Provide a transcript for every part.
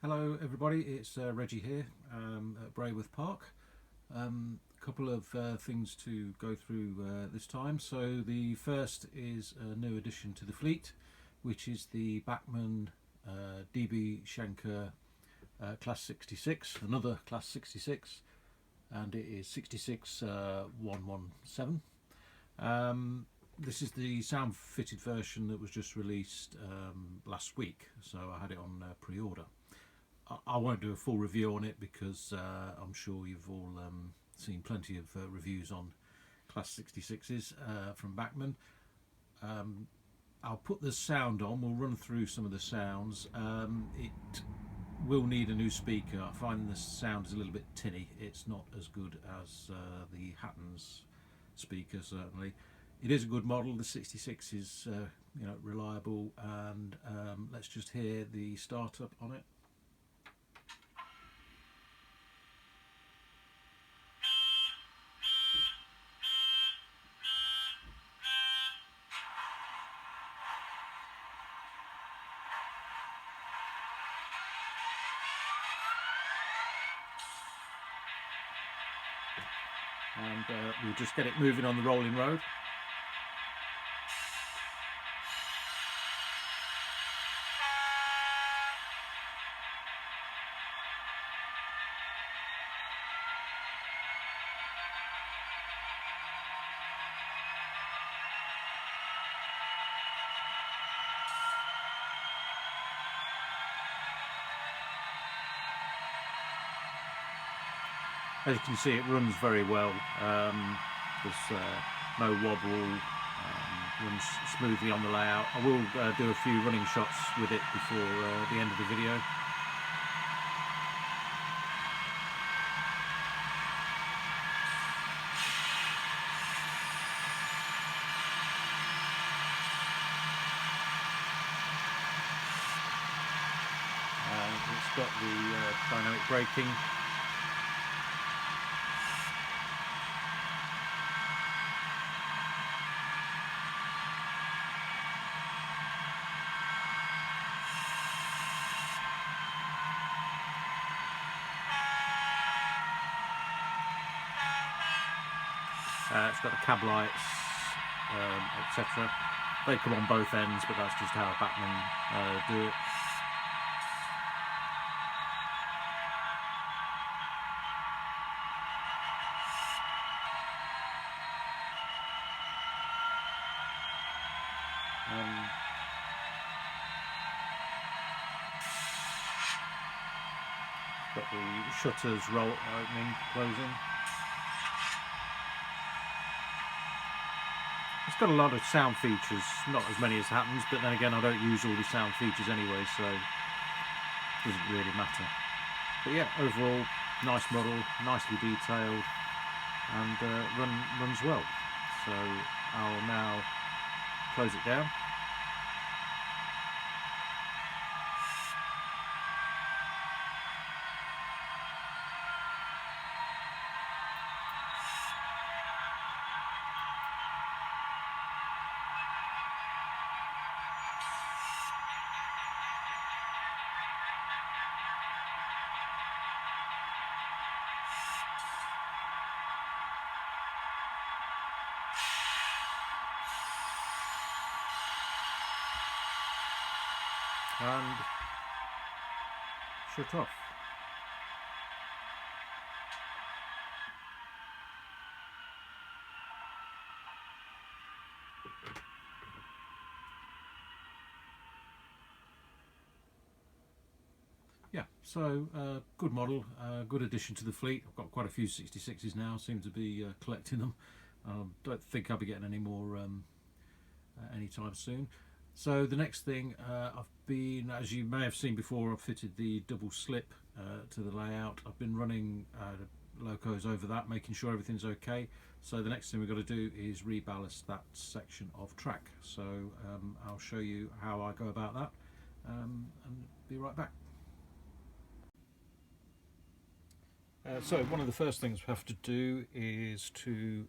Hello everybody, it's Reggie here at Brayworth Park. A couple of things to go through this time. So the first is a new addition to the fleet, which is the Bachmann DB Schenker Class 66, another Class 66, and it is 66117. This is the sound fitted version that was just released last week, so I had it on pre-order. I won't do a full review on it because I'm sure you've all seen plenty of reviews on Class 66s from Bachmann. I'll put the sound on, we'll run through some of the sounds. It will need a new speaker. I find the sound is a little bit tinny. It's not as good as the Hatton's speaker, certainly. It is a good model. The 66 is reliable, and let's just hear the startup on it. And we'll just get it moving on the rolling road. As you can see, it runs very well. There's no wobble, runs smoothly on the layout. I will do a few running shots with it before the end of the video. It's got the dynamic braking. It's got the cab lights, etc. They come on both ends, but that's just how Bachmann do it. Got the shutters opening, closing. It's got a lot of sound features, not as many as Hattons, but then again I don't use all the sound features anyway, so it doesn't really matter. But yeah, overall, nice model, nicely detailed, and runs well. So I'll now close it down. And shut off. Yeah, so good model, good addition to the fleet. I've got quite a few 66s now, seem to be collecting them. Don't think I'll be getting any more anytime soon. So the next thing, I've been, as you may have seen before, I've fitted the double slip to the layout. I've been running locos over that, making sure everything's okay. So the next thing we've got to do is reballast that section of track. So I'll show you how I go about that and be right back. So one of the first things we have to do is to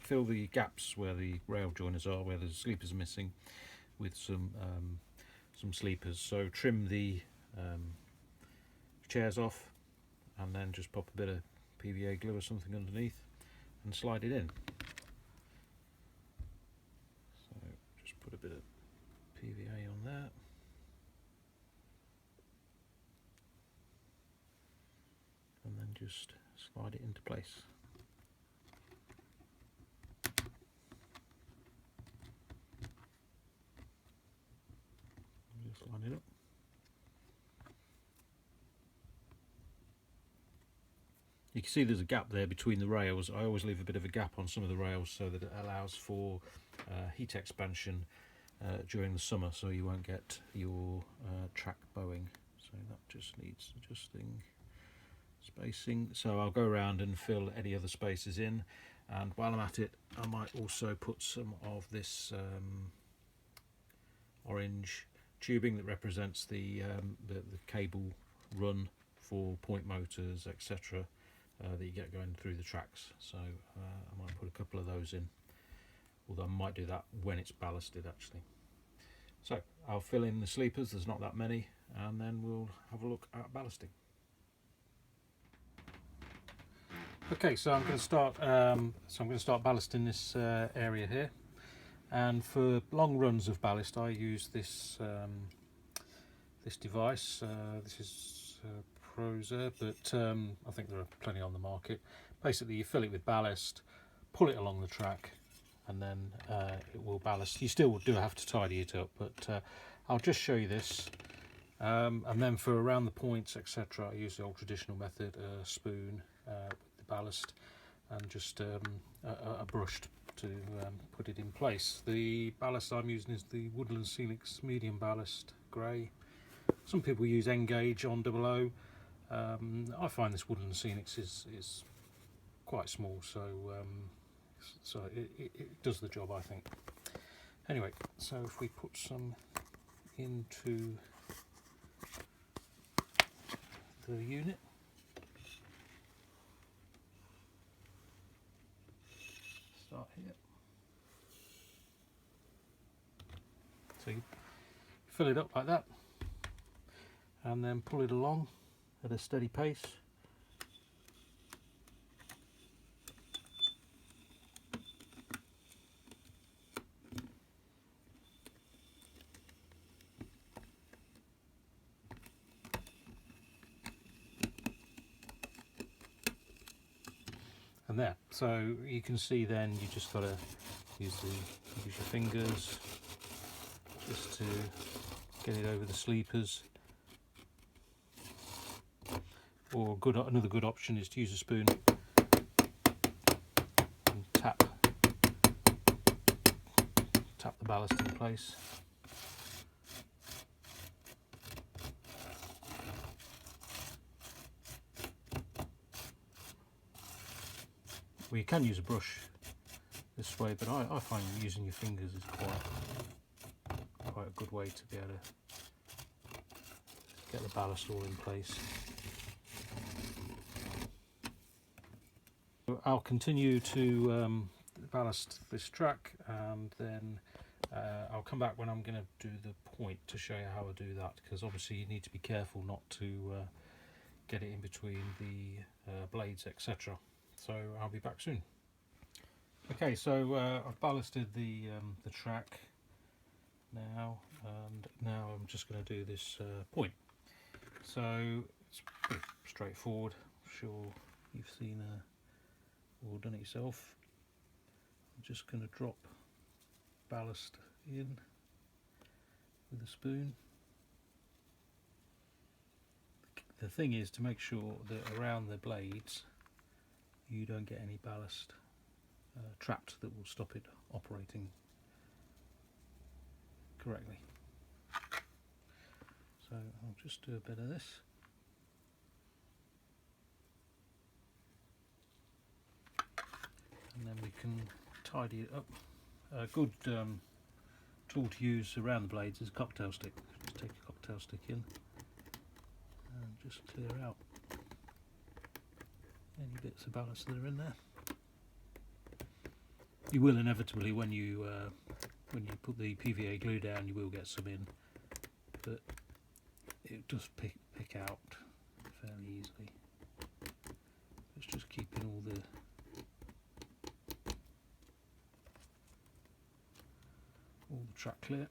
fill the gaps where the rail joiners are, where the sleepers are missing, with some sleepers. So trim the chairs off, and then just pop a bit of PVA glue or something underneath and slide it in. So just put a bit of PVA on that. And then just slide it into place. Just line it up. You can see there's a gap there between the rails. I always leave a bit of a gap on some of the rails so that it allows for heat expansion during the summer, so you won't get your track bowing. So that just needs adjusting, spacing. So I'll go around and fill any other spaces in, and while I'm at it I might also put some of this orange tubing that represents the cable run for point motors, etc., that you get going through the tracks. So I might put a couple of those in, although I might do that when it's ballasted actually. So I'll fill in the sleepers, there's not that many, and then we'll have a look at ballasting. Okay, so I'm going to start. Ballasting this area here, and for long runs of ballast, I use this this device. This is Proza, but I think there are plenty on the market. Basically, you fill it with ballast, pull it along the track, and then it will ballast. You still do have to tidy it up, but I'll just show you this. And then for around the points, etc., I use the old traditional method: a spoon with the ballast, and just a brush to put it in place. The ballast I'm using is the Woodland Scenics medium ballast grey. Some people use N-gauge on 00. I find this Woodland Scenics is quite small, so it does the job, I think. Anyway, so if we put some into the unit, start here. So you fill it up like that, and then pull it along at a steady pace. And there, so you can see then you just got to use your fingers just to get it over the sleepers. Or another good option is to use a spoon and tap the ballast in place. Well, you can use a brush this way, but I find using your fingers is quite a good way to be able to get the ballast all in place. I'll continue to ballast this track, and then I'll come back when I'm going to do the point to show you how I do that, because obviously you need to be careful not to get it in between the blades, etc. So I'll be back soon. Okay, so I've ballasted the track now, and now I'm just going to do this point. So it's pretty straightforward. I'm sure you've seen or done it yourself. I'm just going to drop ballast in with a spoon. The thing is to make sure that around the blades you don't get any ballast trapped that will stop it operating correctly. So I'll just do a bit of this. And then we can tidy it up. A good tool to use around the blades is a cocktail stick. Just take a cocktail stick in and just clear out any bits of ballast that are in there. You will inevitably, when you put the PVA glue down, you will get some in, but it does pick out fairly easily. It's just keeping all the track clear.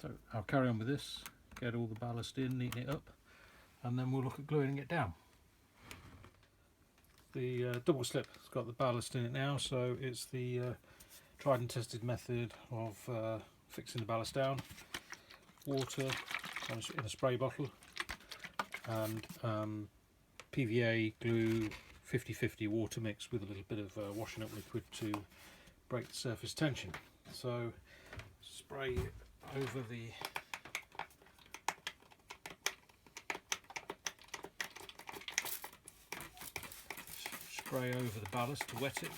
So I'll carry on with this, get all the ballast in, neaten it up, and then we'll look at gluing it down. The double slip has got the ballast in it now, so it's the tried and tested method of fixing the ballast down. Water in a spray bottle and PVA glue 50-50 water mix with a little bit of washing up liquid to break the surface tension. So spray over the ballast to wet it.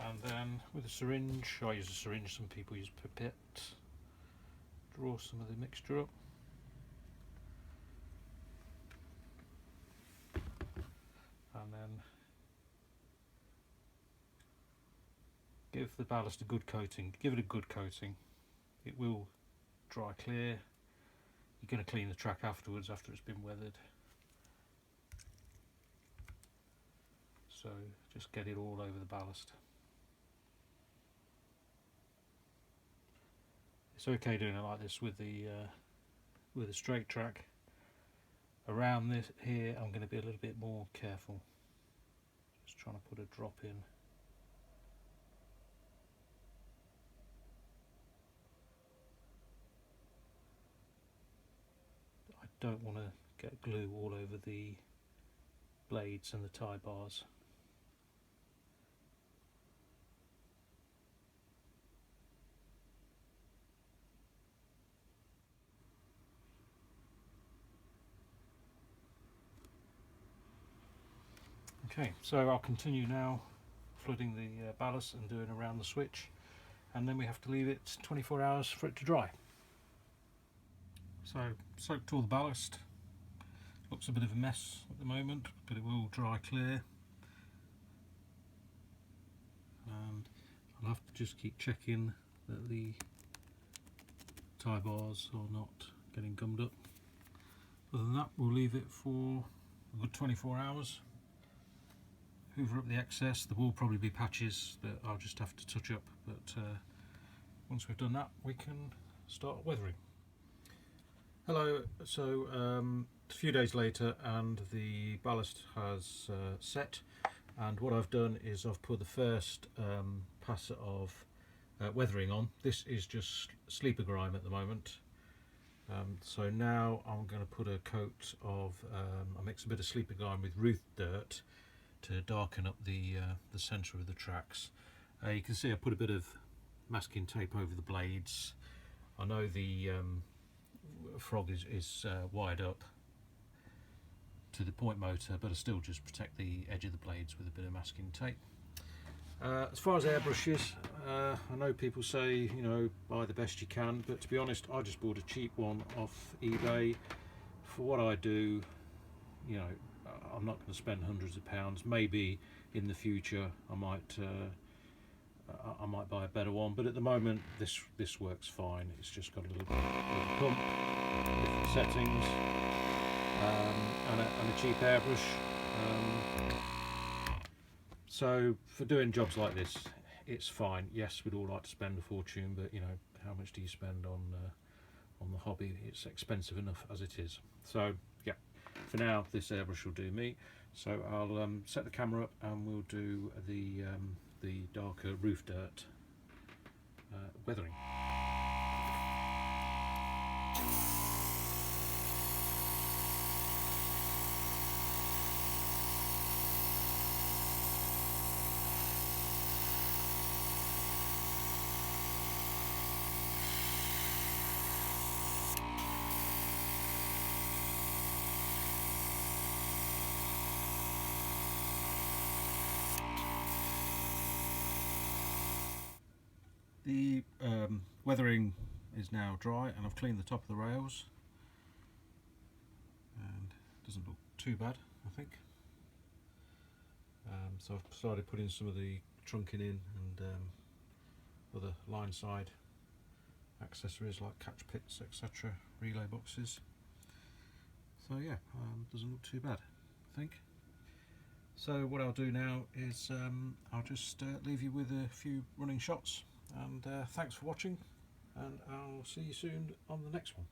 And then with a syringe, I use a syringe, some people use pipette, draw some of the mixture up. And then give the ballast a good coating, give it a good coating. It will dry clear. You're going to clean the track afterwards after it's been weathered. So just get it all over the ballast. It's okay doing it like this with the straight track. Around this here, I'm going to be a little bit more careful. Just trying to put a drop in. I don't want to get glue all over the blades and the tie bars. Okay, so I'll continue now flooding the ballast and doing around the switch, and then we have to leave it 24 hours for it to dry. So soaked all the ballast. Looks a bit of a mess at the moment, but it will dry clear. And I'll have to just keep checking that the tie bars are not getting gummed up. Other than that, we'll leave it for a good 24 hours. Hoover up the excess. There will probably be patches that I'll just have to touch up, but once we've done that, we can start weathering. Hello, so a few days later and the ballast has set, and what I've done is I've put the first pass of weathering on. This is just sleeper grime at the moment. So now I'm going to put a coat of, I mix a bit of sleeper grime with roof dirt to darken up the centre of the tracks. You can see I put a bit of masking tape over the blades. I know the frog is wired up to the point motor, but I still just protect the edge of the blades with a bit of masking tape. As far as airbrushes, I know people say, you know, buy the best you can, but to be honest, I just bought a cheap one off eBay. For what I do, you know, I'm not going to spend hundreds of pounds. Maybe in the future I might buy a better one, but at the moment this works fine. It's just got a little pump, different settings, and a cheap airbrush. So for doing jobs like this, it's fine. Yes, we'd all like to spend a fortune, but you know, how much do you spend on the hobby? It's expensive enough as it is. So yeah, for now this airbrush will do me. So I'll set the camera up and we'll do the darker roof dirt weathering. The weathering is now dry, and I've cleaned the top of the rails, and it doesn't look too bad, I think. So I've started putting some of the trunking in and other line side accessories like catch pits, etc., relay boxes. So yeah, doesn't look too bad, I think. So what I'll do now is I'll just leave you with a few running shots, and thanks for watching, and I'll see you soon on the next one.